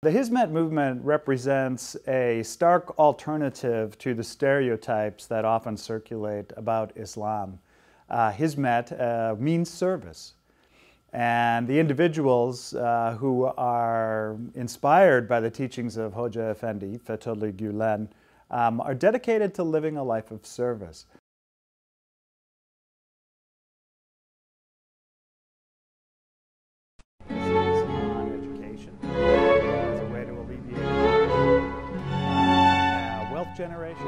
The Hizmet movement represents a stark alternative to the stereotypes that often circulate about Islam. Hizmet means service. And the individuals who are inspired by the teachings of Hoca Efendi, Fethullah Gulen, are dedicated to living a life of service. On education as a way to alleviate wealth generation.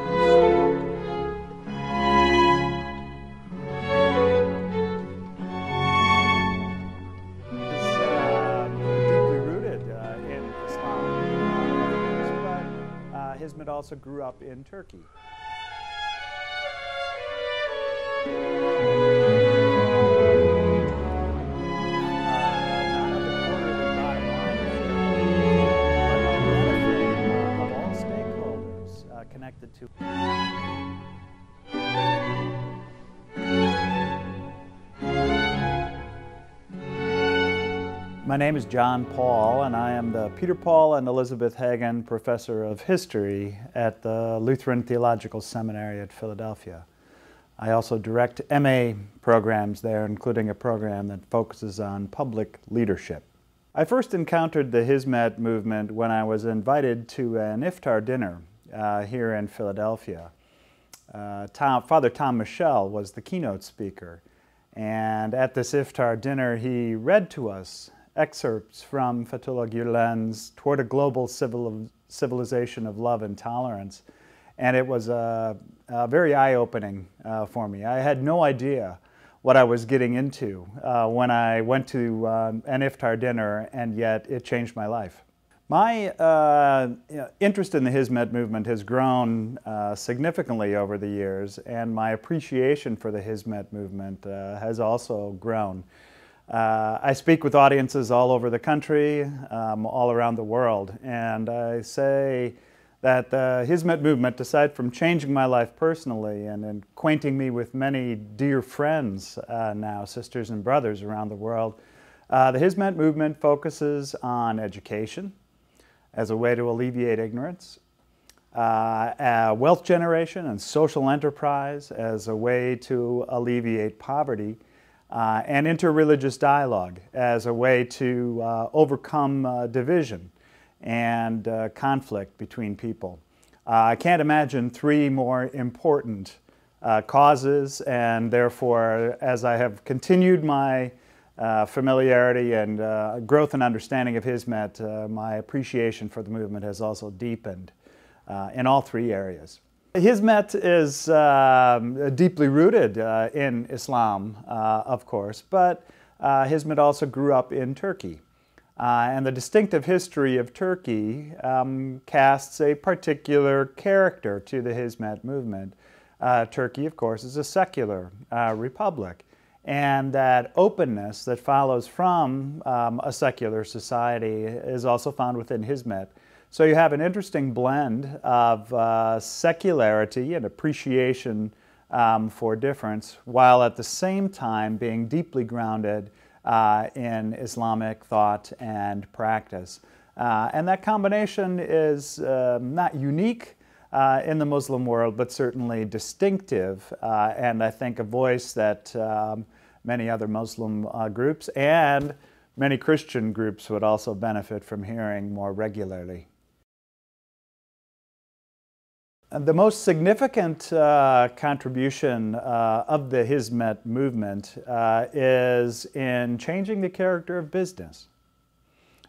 Hizmet also grew up in Turkey. Not of the quarterly bottom line but of all stakeholders connected to. My name is Jon Pahl, and I am the Peter Paul and Elizabeth Hagan Professor of History at the Lutheran Theological Seminary at Philadelphia. I also direct MA programs there, including a program that focuses on public leadership. I first encountered the Hizmet movement when I was invited to an iftar dinner here in Philadelphia. Father Tom Michel was the keynote speaker, and at this iftar dinner he read to us excerpts from Fethullah Gulen's Toward a Global Civilization of Love and Tolerance, and it was very eye-opening for me. I had no idea what I was getting into when I went to an iftar dinner, and yet it changed my life. My interest in the Hizmet movement has grown significantly over the years, and my appreciation for the Hizmet movement has also grown. I speak with audiences all over the country, all around the world, and I say that the Hizmet movement, aside from changing my life personally and acquainting me with many dear friends now, sisters and brothers around the world, the Hizmet movement focuses on education as a way to alleviate ignorance, wealth generation and social enterprise as a way to alleviate poverty, and interreligious dialogue as a way to overcome division and conflict between people. I can't imagine three more important causes, and therefore, as I have continued my familiarity and growth and understanding of Hizmet, my appreciation for the movement has also deepened in all three areas. Hizmet is deeply rooted in Islam, of course, but Hizmet also grew up in Turkey. And the distinctive history of Turkey casts a particular character to the Hizmet movement. Turkey, of course, is a secular republic, and that openness that follows from a secular society is also found within Hizmet. So you have an interesting blend of secularity and appreciation for difference, while at the same time being deeply grounded in Islamic thought and practice. And that combination is not unique in the Muslim world, but certainly distinctive, and I think a voice that many other Muslim groups and many Christian groups would also benefit from hearing more regularly. The most significant contribution of the Hizmet movement is in changing the character of business.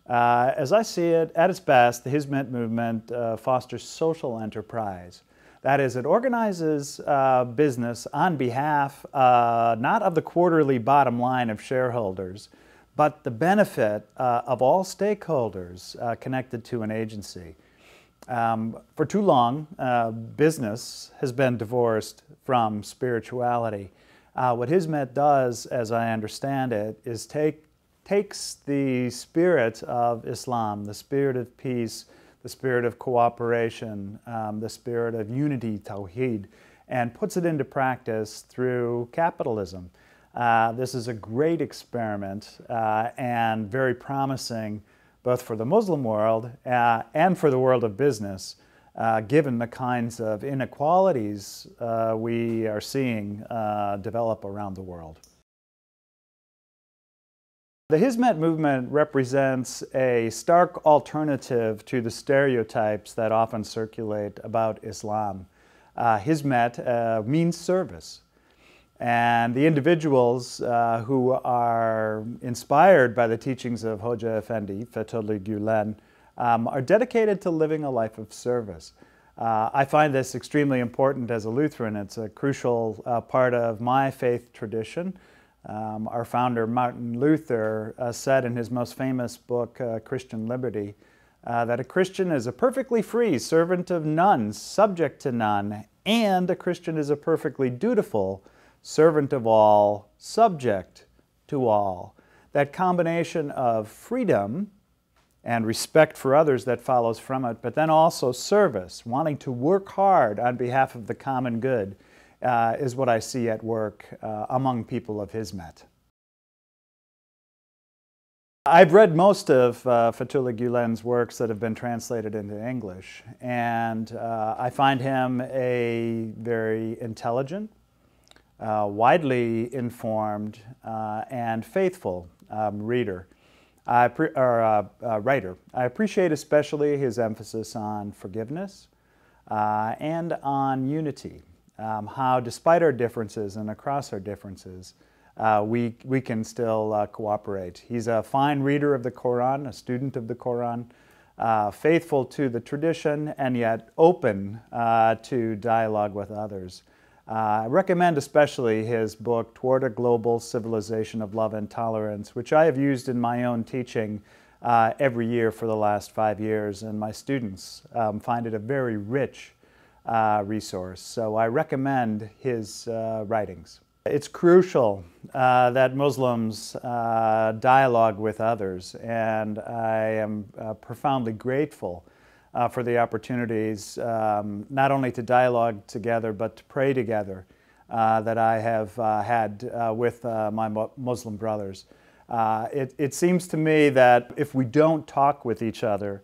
As I see it, at its best, the Hizmet movement fosters social enterprise. That is, it organizes business on behalf not of the quarterly bottom line of shareholders, but the benefit of all stakeholders connected to an agency. For too long, business has been divorced from spirituality. What Hizmet does, as I understand it, is takes the spirit of Islam, the spirit of peace, the spirit of cooperation, the spirit of unity, tawhid, and puts it into practice through capitalism. This is a great experiment and very promising both for the Muslim world and for the world of business, given the kinds of inequalities we are seeing develop around the world. The Hizmet movement represents a stark alternative to the stereotypes that often circulate about Islam. Hizmet means service. And the individuals who are inspired by the teachings of Hoca Efendi, Fethullah Gulen, are dedicated to living a life of service. I find this extremely important as a Lutheran. It's a crucial part of my faith tradition. Our founder, Martin Luther, said in his most famous book, Christian Liberty, that a Christian is a perfectly free servant of none, subject to none, and a Christian is a perfectly dutiful servant of all, subject to all. That combination of freedom and respect for others that follows from it, but then also service, wanting to work hard on behalf of the common good, is what I see at work among people of Hizmet. I've read most of Fethullah Gulen's works that have been translated into English, and I find him a very intelligent, widely informed, and faithful writer. I appreciate especially his emphasis on forgiveness and on unity. How despite our differences and across our differences, we can still cooperate. He's a fine reader of the Quran, a student of the Quran, faithful to the tradition and yet open to dialogue with others. I recommend especially his book, Toward a Global Civilization of Love and Tolerance, which I have used in my own teaching every year for the last 5 years, and my students find it a very rich resource. So I recommend his writings. It's crucial that Muslims dialogue with others, and I am profoundly grateful for the opportunities not only to dialogue together but to pray together that I have had with my Muslim brothers. It seems to me that if we don't talk with each other,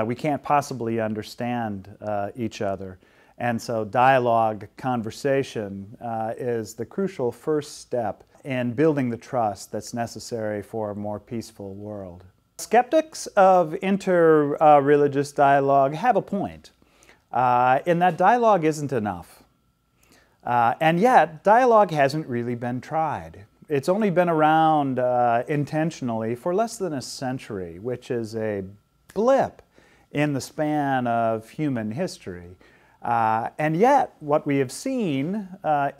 we can't possibly understand each other. And so dialogue, conversation is the crucial first step in building the trust that's necessary for a more peaceful world. Skeptics of inter-religious dialogue have a point in that dialogue isn't enough. And yet, dialogue hasn't really been tried. It's only been around intentionally for less than a century, which is a blip in the span of human history. And yet, what we have seen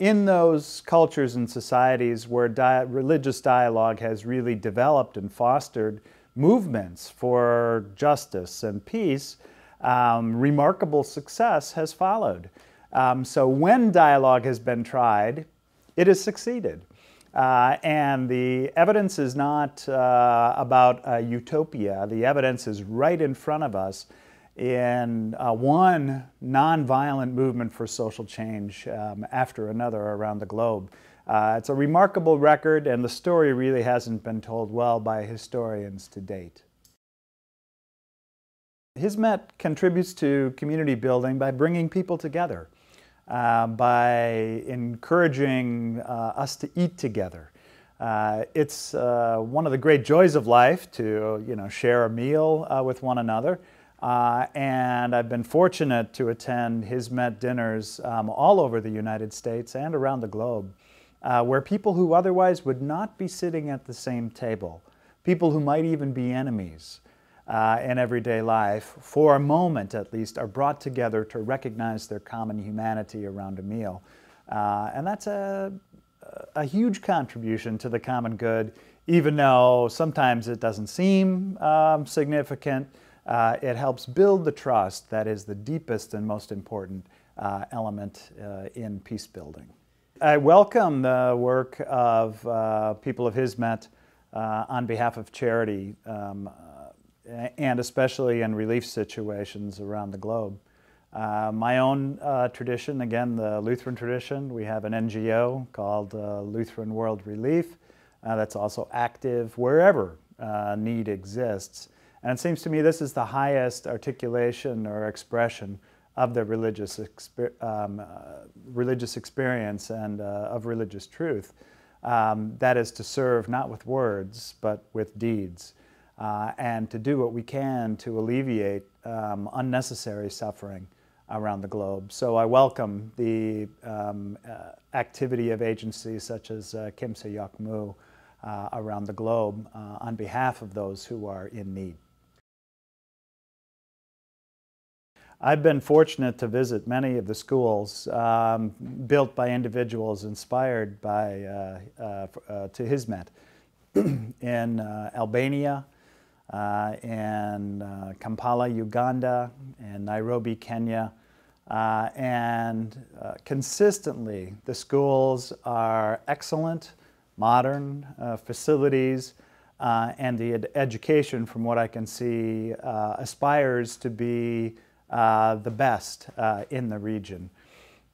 in those cultures and societies where religious dialogue has really developed and fostered movements for justice and peace, remarkable success has followed. So when dialogue has been tried, it has succeeded. And the evidence is not about a utopia. The evidence is right in front of us in one nonviolent movement for social change after another around the globe. It's a remarkable record, and the story really hasn't been told well by historians to date. Hizmet contributes to community building by bringing people together, by encouraging us to eat together. It's one of the great joys of life to, share a meal with one another. And I've been fortunate to attend Hizmet dinners all over the United States and around the globe, where people who otherwise would not be sitting at the same table, people who might even be enemies in everyday life, for a moment at least, are brought together to recognize their common humanity around a meal. And that's a huge contribution to the common good, even though sometimes it doesn't seem significant. It helps build the trust that is the deepest and most important element in peace building. I welcome the work of people of Hizmet on behalf of charity, and especially in relief situations around the globe. My own tradition, again, the Lutheran tradition, we have an NGO called Lutheran World Relief that's also active wherever need exists. And it seems to me this is the highest articulation or expression of the religious experience and of religious truth. That is to serve not with words, but with deeds, and to do what we can to alleviate unnecessary suffering around the globe. So I welcome the activity of agencies such as Kim Se-yok Mu around the globe on behalf of those who are in need. I've been fortunate to visit many of the schools built by individuals inspired by to Hizmet in Albania, in Kampala, Uganda, and Nairobi, Kenya, and consistently the schools are excellent, modern facilities, and the education, from what I can see, aspires to be the best in the region.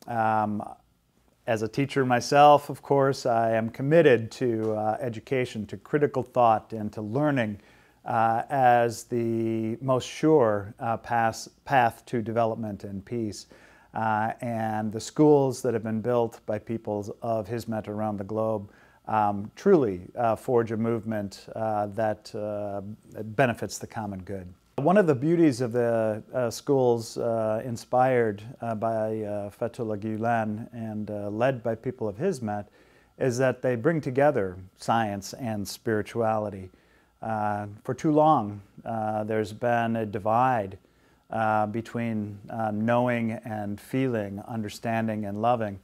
As a teacher myself, of course, I am committed to education, to critical thought, and to learning as the most sure path to development and peace. And the schools that have been built by peoples of Hizmet around the globe truly forge a movement that benefits the common good. One of the beauties of the schools inspired by Fethullah Gulen and led by people of Hizmet is that they bring together science and spirituality. For too long, there's been a divide between knowing and feeling, understanding and loving.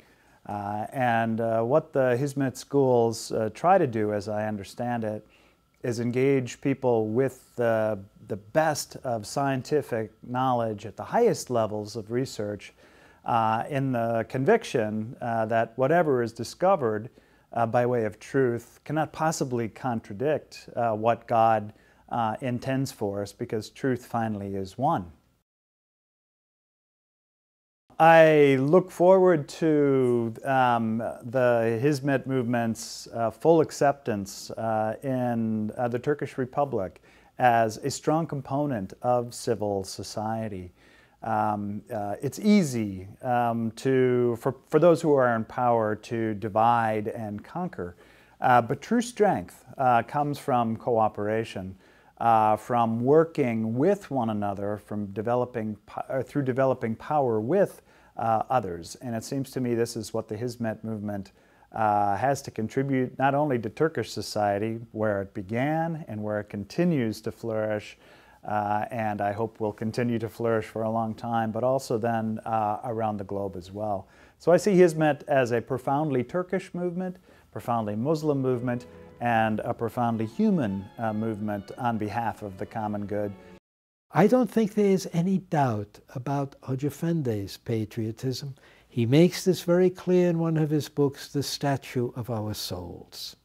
And what the Hizmet schools try to do, as I understand it, is engage people with the best of scientific knowledge at the highest levels of research in the conviction that whatever is discovered by way of truth cannot possibly contradict what God intends for us, because truth finally is one. I look forward to the Hizmet movement's full acceptance in the Turkish Republic as a strong component of civil society. It's easy for those who are in power to divide and conquer, but true strength comes from cooperation, from working with one another, from through developing power with others. And it seems to me this is what the Hizmet movement has to contribute, not only to Turkish society, where it began and where it continues to flourish, and I hope will continue to flourish for a long time, but also then around the globe as well. So I see Hizmet as a profoundly Turkish movement, profoundly Muslim movement, and a profoundly human movement on behalf of the common good. I don't think there is any doubt about Hoca Efendi's patriotism. He makes this very clear in one of his books, The Statue of Our Souls.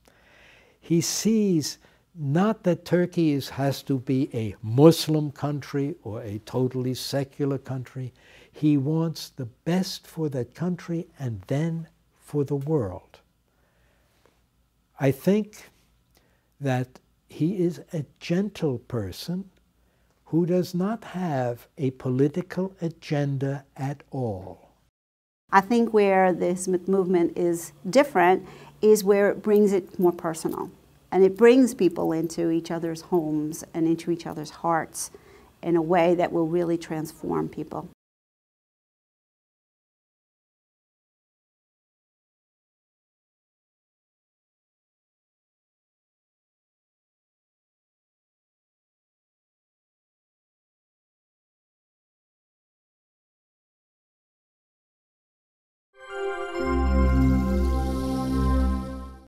He sees not that Turkey has to be a Muslim country or a totally secular country. He wants the best for that country and then for the world. I think that he is a gentle person who does not have a political agenda at all. I think where the Hizmet movement is different is where it brings it more personal. And it brings people into each other's homes and into each other's hearts in a way that will really transform people.